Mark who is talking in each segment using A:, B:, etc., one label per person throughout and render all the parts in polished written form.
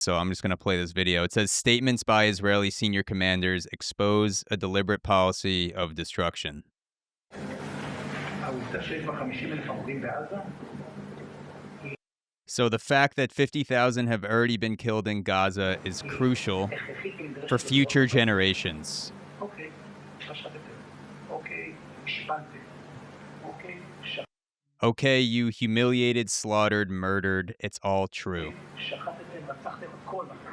A: So I'm just going to play this video. It says statements by Israeli senior commanders expose a deliberate policy of destruction.
B: העובדה שיש בה 50,000 הרוגים בעזה,
A: So the fact that 50,000 have already been killed in Gaza is crucial
B: הכרחית ונדרשת
A: for
B: בצורה
A: future
B: דחופה.
A: generations.
B: אוקיי, שחטתם. אוקיי, השפלתם. אוקיי,
A: Okay, you humiliated, slaughtered, murdered. It's all true.
B: שחטתם, רצחתם, הכל נכון.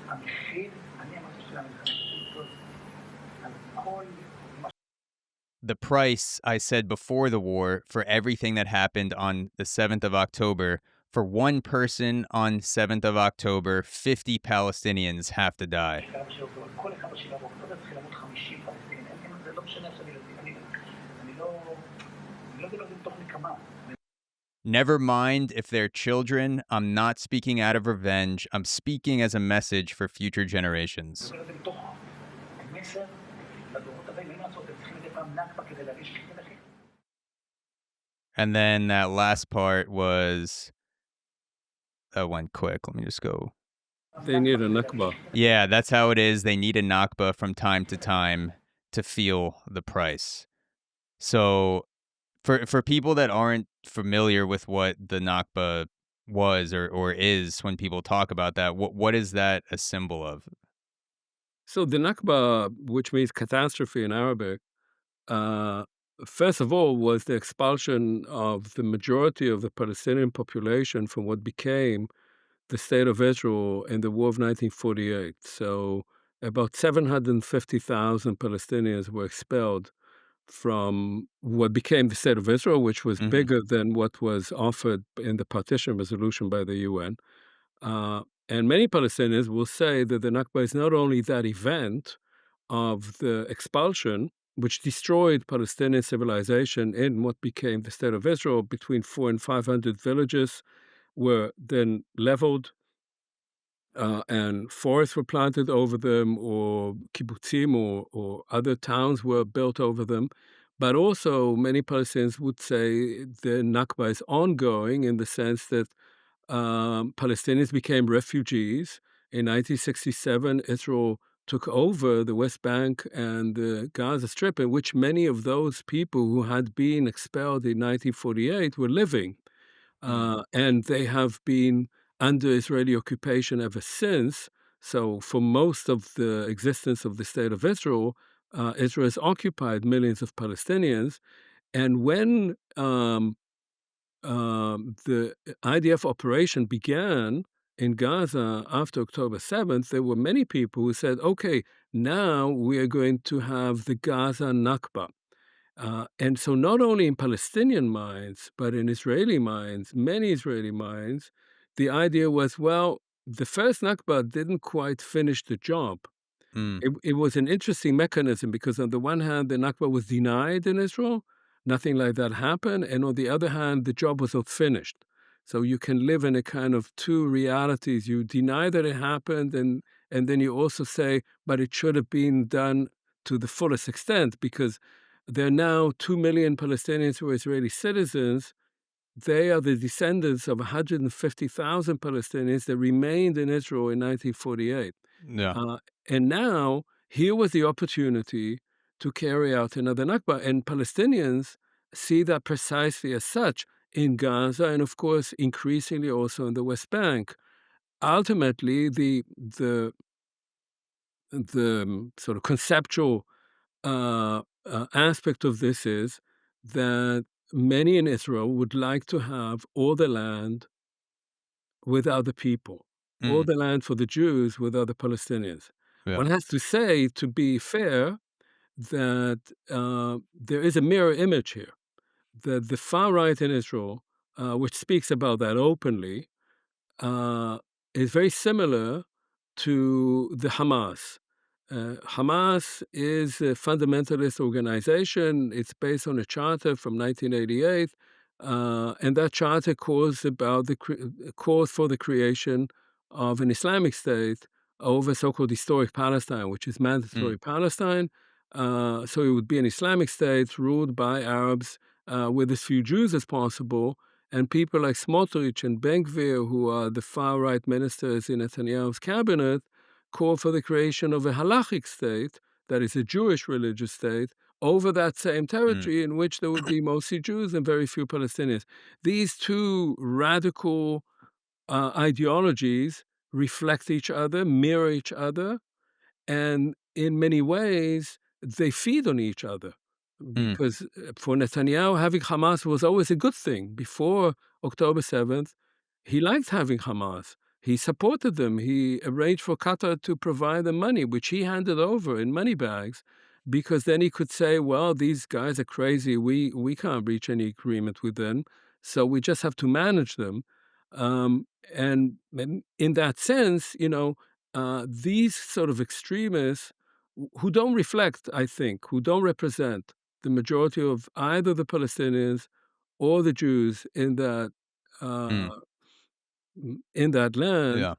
B: המחיר, אני אמרתי של המלחמה, על כל מה
A: The price, I said before the war, for everything that happened on the 7th of October, for one person on 7th of October, 50 Palestinians have to die.
B: שקרה בשבוע, על כל אחד בשבעה באוקטובר צריך למות 50 פלסטינים. זה לא משנה עכשיו ילדים, אני לא דיברתי מתוך נקמה.
A: Never mind if they're children. I'm not speaking out of revenge. I'm speaking as a message for future generations.
B: אני מדבר מתוך מסר לדורות הבאים, אין לעשות, הם צריכים מדי פעם נכבה כדי להרגיש שכן אחי.
A: And then that last part was that went quick. Let me just go.
C: They need a Nakba.
A: Yeah, that's how it is. They need a Nakba from time to time to feel the price. So for people that aren't familiar with what the Nakba was or is, when people talk about that, what is that a symbol of?
C: So the Nakba, which means catastrophe in Arabic, first of all, was the expulsion of the majority of the Palestinian population from what became the state of Israel in the War of 1948. So about 750,000 Palestinians were expelled from what became the state of Israel, which was
A: Mhm.
C: bigger than what was offered in the partition resolution by the UN. And many Palestinians will say that the Nakba is not only that event of the expulsion, which destroyed Palestinian civilization in what became the state of Israel. Between 400 and 500 villages were then leveled, and forests were planted over them, or kibbutzim or other towns were built over them. But also, many Palestinians would say the Nakba is ongoing in the sense that Palestinians became refugees. In 1967, Israel took over the West Bank and the Gaza Strip, in which many of those people who had been expelled in 1948 were living. And they have been under Israeli occupation ever since. So for most of the existence of the state of Israel, Israel has occupied millions of Palestinians. And when the IDF operation began in Gaza after October 7th, there were many people who said, okay, now we are going to have the Gaza Nakba. And so not only in Palestinian minds, but in Israeli minds, many Israeli minds, the idea was, well, the first Nakba didn't quite finish the job.
A: Mm.
C: It was an interesting mechanism because on the one hand, the Nakba was denied in Israel. Nothing like that happened. And on the other hand, the job was not finished. So you can live in a kind of two realities. You deny that it happened, and then you also say, but it should have been done to the fullest extent because there are now 2 million Palestinians who are Israeli citizens. They are the descendants of 150,000 Palestinians that remained in Israel in 1948.
A: Yeah.
C: And now, here was the opportunity to carry out another Nakba. And Palestinians see that precisely as such in Gaza and, of course, increasingly also in the West Bank. Ultimately, the sort of conceptual aspect of this is that many in Israel would like to have all the land with other people, all
A: Mm.
C: the land for the Jews with other Palestinians.
A: Yeah.
C: One has to say, to be fair, that there is a mirror image here, that the far right in Israel, which speaks about that openly, is very similar to the Hamas. Hamas is a fundamentalist organization. It's based on a charter from 1988, and that charter calls for the creation of an Islamic state over so-called historic Palestine, which is mandatory Palestine. So it would be an Islamic state ruled by Arabs with as few Jews as possible. and people like Smotrich and Ben-Gvir, who are the far-right ministers in Netanyahu's cabinet, call for the creation of a halachic state, that is a Jewish religious state, over that same territory in which there would be mostly Jews and very few Palestinians. These two radical ideologies reflect each other, mirror each other, and in many ways, they feed on each other. Because for Netanyahu, having Hamas was always a good thing. Before October 7th, he liked having Hamas. He supported them. He arranged for Qatar to provide the money, which he handed over in money bags, because then he could say, well, these guys are crazy. We can't reach any agreement with them, so we just have to manage them. And in that sense, these sort of extremists who don't reflect, I think, who don't represent the majority of either the Palestinians or the Jews in that land,
A: Yeah.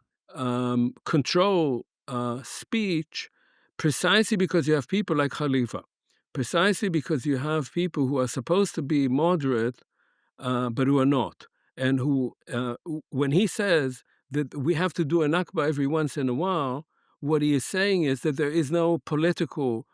C: control speech precisely because you have people like Khalifa, precisely because you have people who are supposed to be moderate, but who are not. And who, when he says that we have to do a Nakba every once in a while, what he is saying is that there is no political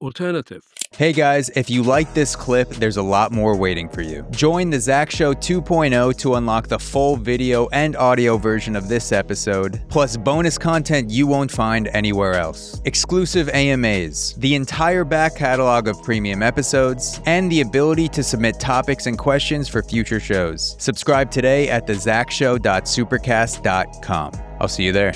C: alternative.
A: Hey guys, if you like this clip, there's a lot more waiting for you. Join the Zach Show 2.0 to unlock the full video and audio version of this episode, plus bonus content you won't find anywhere else. Exclusive AMAs, the entire back catalog of premium episodes, and the ability to submit topics and questions for future shows. Subscribe today at thezachshow.supercast.com. I'll see you there.